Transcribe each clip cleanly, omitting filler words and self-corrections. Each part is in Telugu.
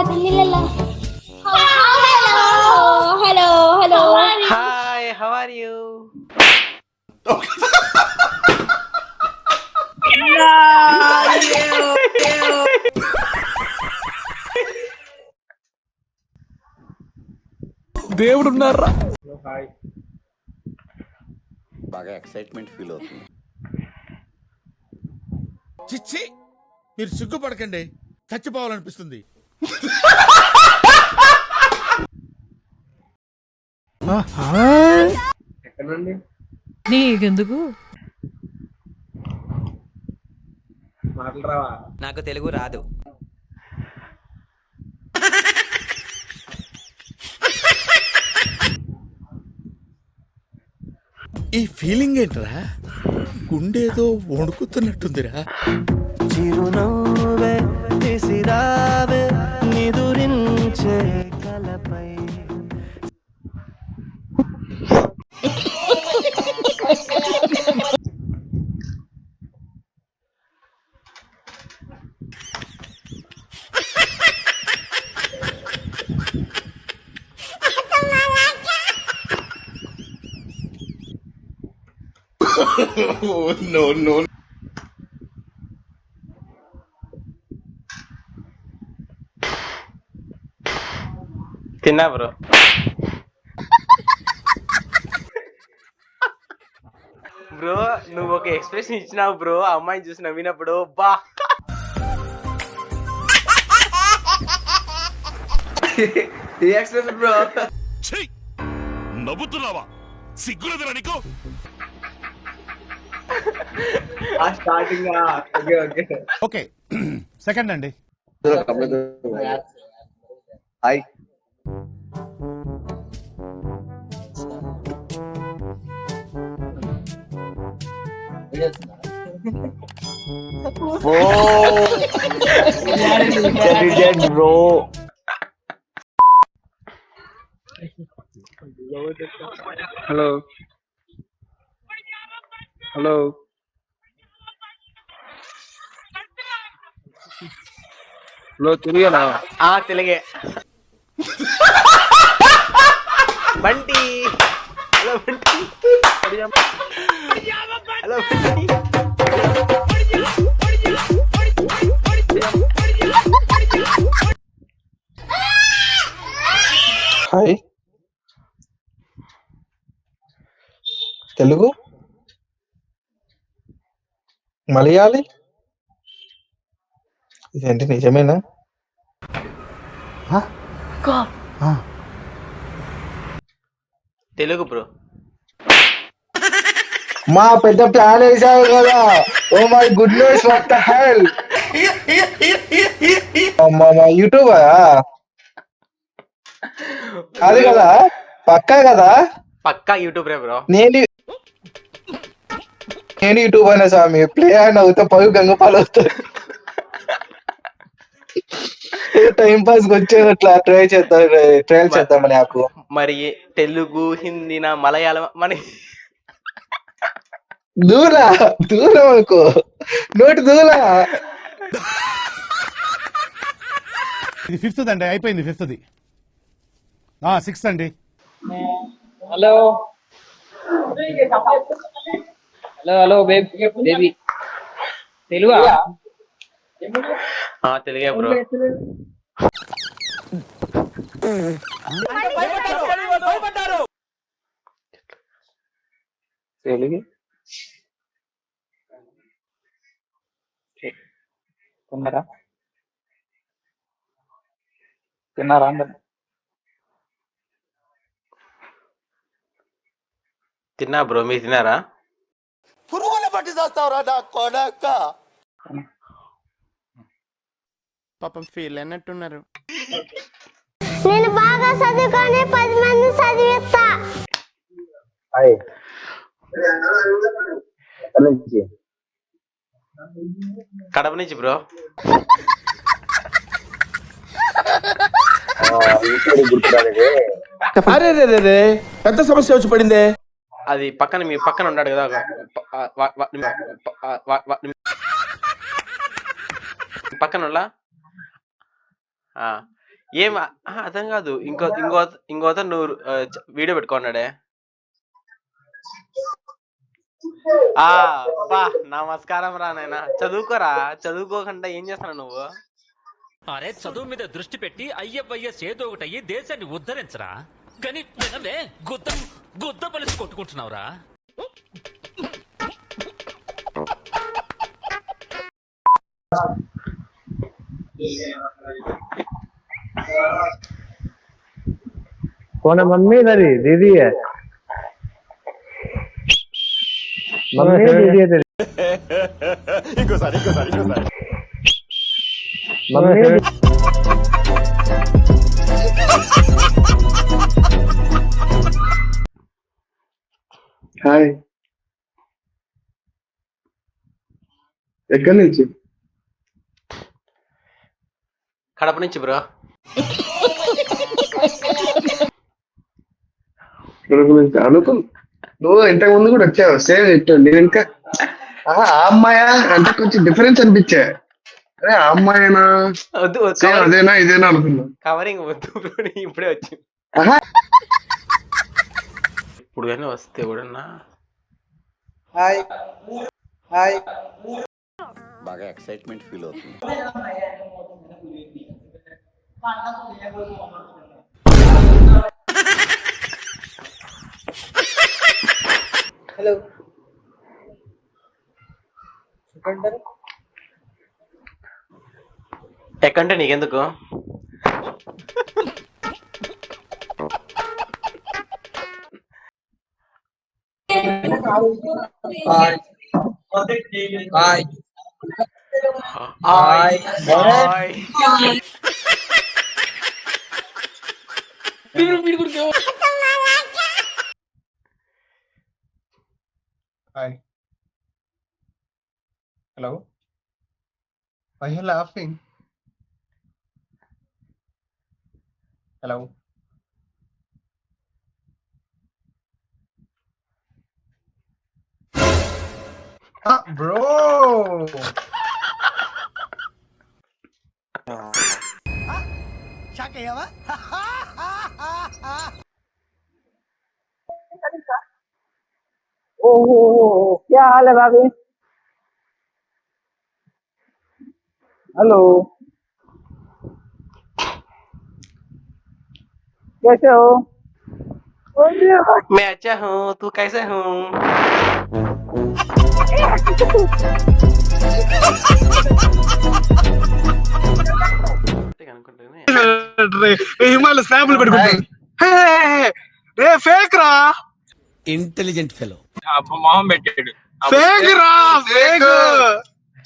Lila. Hello. Hi, how are you? దేవుడు ఉన్నారా? బాగా ఎక్సైట్మెంట్ ఫీల్ అవుతుంది. చిచ్చి, మీరు సిగ్గుపడకండి, చచ్చిపోవాలనిపిస్తుంది. నీకెందుకు? మాటలు రావా? నాకు తెలుగు రాదు. ఈ ఫీలింగ్ ఏంట్రా? గుండేదో వణుకుతున్నట్టుందిరా. చిరునవ్వే తీసిరావే నిదురించే కలపై. No. తిన్నా బ్రో. బ్రో నువ్వు ఒక ఎక్స్ప్రెషన్ ఇచ్చినావు బ్రో, ఆ అమ్మాయిని చూసి నవ్వినప్పుడు. బా ఏ ఎక్స్ప్రెషన్ బ్రో? నవ్వుతున్నావా? సిగ్గులేదురా నీకు? స్టార్టింగ్ ఓకే ఓకే, సెకండ్ అండి. Hi, bro. Hello hello hello, తెలుగేనా? తెలుగే. Bunty, hello Bunty. Hello Bunty. Hi, Telugu, Malayali, ఇదేంటి నిజమేనా? తెలుగు బ్రో. మా పెద్ద ప్లాన్ వేసావు కదా. Oh my goodness, what the hell. మా యూట్యూబ్ అది కదా, పక్కా కదా. పక్కా యూట్యూబ్ రే బ్రో. నేను యూట్యూబ్ అయినా స్వామి, ప్లే అయినా అవుతా, పగు గంగపాలు అవుతాయి. టైం పాస్ వచ్చేదట్లా ట్రయల్ చేద్దామని నాకు. మరి తెలుగు, హిందీనా, మలయాళం మన దూరం అనుకో, నోటి దూరా. ఇది ఫిఫ్త్ అండి, అయిపోయింది ఫిఫ్త్ది. సిక్స్త్ అండి. హలో హలో బేబీ, తెలుగా? తెలుగే బ్రో. తెలుగు తిన్నారా అందరు? తిన్నా బ్రో, మీరు తిన్నారా? పురుగుల పట్టి చేస్తావురా నా కొడక. పాపం ఫీల్ అన్నట్టున్నారు. నేను బాగా చదువుకొని 10 మంది చదివిస్తా. కడప నుంచి బ్రో. అరే పెద్ద సమస్య వచ్చి పడిందే. అది పక్కన, మీ పక్కన ఉన్నాడు కదా పక్కన ఏం అర్థం కాదు. ఇంకోత నువ్వు వీడియో పెట్టుకున్నాడే. బా నమస్కారం రా నాయన. చదువుకోరా, చదువుకోకుండా ఏం చేస్తున్నావు నువ్వు? అరే చదువు మీద దృష్టి పెట్టి అయ్యయ్యస్ ఏదో ఒకటి అయ్యి దేశాన్ని ఉద్ధరించరా. కానీ వినవే గుద్ద పలిసి కొట్టుకుంటున్నావురా. कौन है मम्मी इधर ही दीदी है मम्मी दीदी है तेरी मम्मी హాయ్ ఎక్కడి నుంచి కడప నుంచి బ్రో. అనుకు నువ్వు ఇంతకు ముందు కూడా వచ్చావు సేమ్ ఇట్టు నేను ఇంకా ఆ అమ్మాయా అంటే కొంచెం డిఫరెన్స్ అనిపించా. అరే ఆ అమ్మాయినా అదేనా ఇదేనా అనుకున్నా. కవరింగ్ వద్దు బ్రో, ఇప్పుడే వచ్చి ఇప్పుడు కానీ వస్తే ఎవడన్నా బాగా ఎక్సైట్మెంట్ ఫీల్ అవుతుంది. హలో ఎక్కంటే నీకెందుకు? Hi. Hello. Why are you laughing? Hello. Bro. ओहो क्या हाल है भाभी? हेलो कैसे हो? मैं अच्छा हूँ, तू कैसे हूँ? స్నాపులు పెట్టుకుంటారు. ఫేక్ రా, ఇంటెలిజెంట్ ఫెలో. మొహం పెట్టాడు. ఫేక్ రా ఫేక్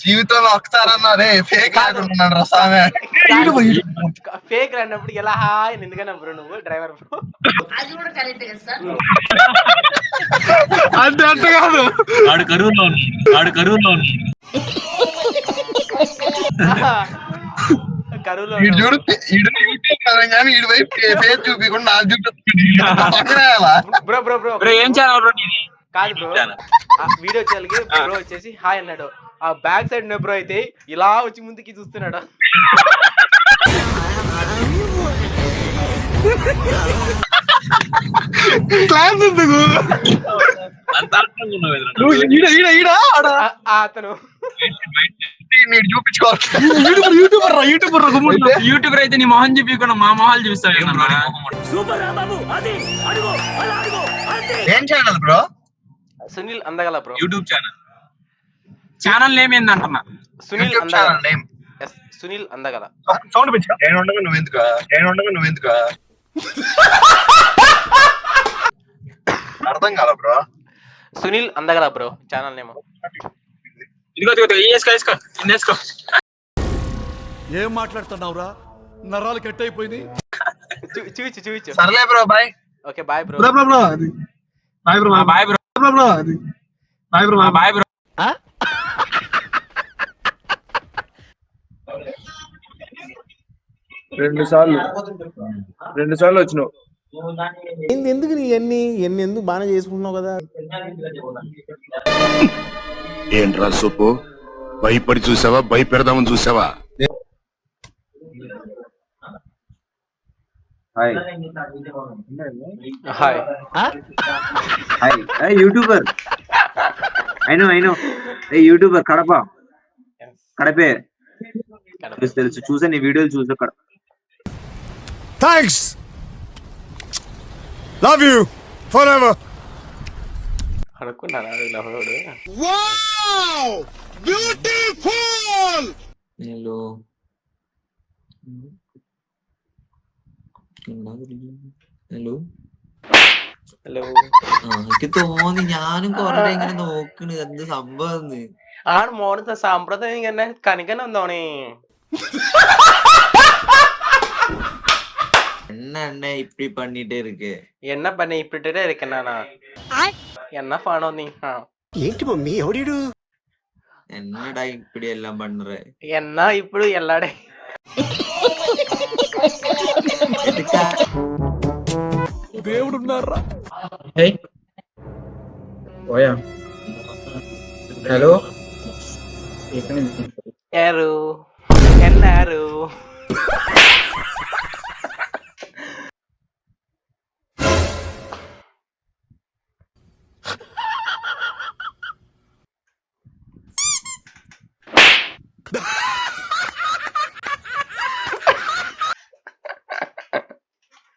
జీవితంలో ఒకసారన్నారే ఫేక్ ఆడుతున్నాడు రసామే. ఫేక్ అన్నప్పుడు ఎలా హాయ్ ఎందుకన్నా బ్రో నువ్వు డ్రైవర్ బ్రో? అంటే అంటే కాదు, ఆడు కరువులో ఉన్నాడు. కరువులో వీడు చూడు యూట్యూబ్ కదా కానీ వీడి వైపు ఫేస్ చూపించకుండా నాకు చూపిస్తుంది. బ్రో బ్రో బ్రో ఏం ఛానల్ కాదు బ్రో, వీడియో వచ్చేకి బ్రో వచ్చేసి హాయ్ అన్నాడు. ఆ బ్యాక్ సైడ్ ఉన్న బ్రో అయితే ఇలా వచ్చి ముందుకి చూస్తున్నాడు. క్లాస్ ఎందుకు అతను యూట్యూబర్ అయితే నీ మొహం చూపించకుండా మా మొహాలు చూపిస్తావు. ఏం channel bro? Sunil Andagala bro YouTube channel name ఏందంటున్నా? Sunil channel name Sunil Andagala. Sound పెంచు. నేను ఉండగా నువ్వెందుకు అర్థం కాల bro. Sunil Andagala bro channel name. ఇదిగో ఏం మాట్లాడుతున్నావురా? నరాలు కట్ అయిపోయింది. చూపించు. సర్లే bro bye. Okay bye bro. Bye bro. రెండు సార్లు వచ్చినావు. ఎందుకు నీ ఎన్ని ఎందుకు బాగానే చేసుకుంటున్నావు కదా? ఏంట్రా సొప్పు, భయపడి చూసావా భయపెడదామని చూసావా? Hi hi hi hi YouTuber I know a YouTuber కడపే తెలుసు చూసా నీ వీడియోలు చూసా Kadapa thanks love you forever. అనుకున్నాను లవ్వుడు. హలో ഹലോ ഹലോ എനിക്ക് തോന്നി ഞാനും കൊറേ ഇങ്ങനെ നോക്കണ് എന്ത് സംഭവം ആണ് മോനത്തെ സമ്പ്രദായം ഇങ്ങനെ കണിക്കൻ എന്തോണേ என்ன இப்படி பண்ணிட்டே இருக்கு என்ன பண்ண இப்படிட்டே இருக்கேன் நானா என்ன பானோ நீ ఏంటి మమ్మీ ఎవడీడు? என்னடா இப்படி எல்லாம் பண்ற என்ன ఇప్పుడు ఎల్లాడే దేవుడున్నారా? ఓయా హలో యారు ఎన్నారు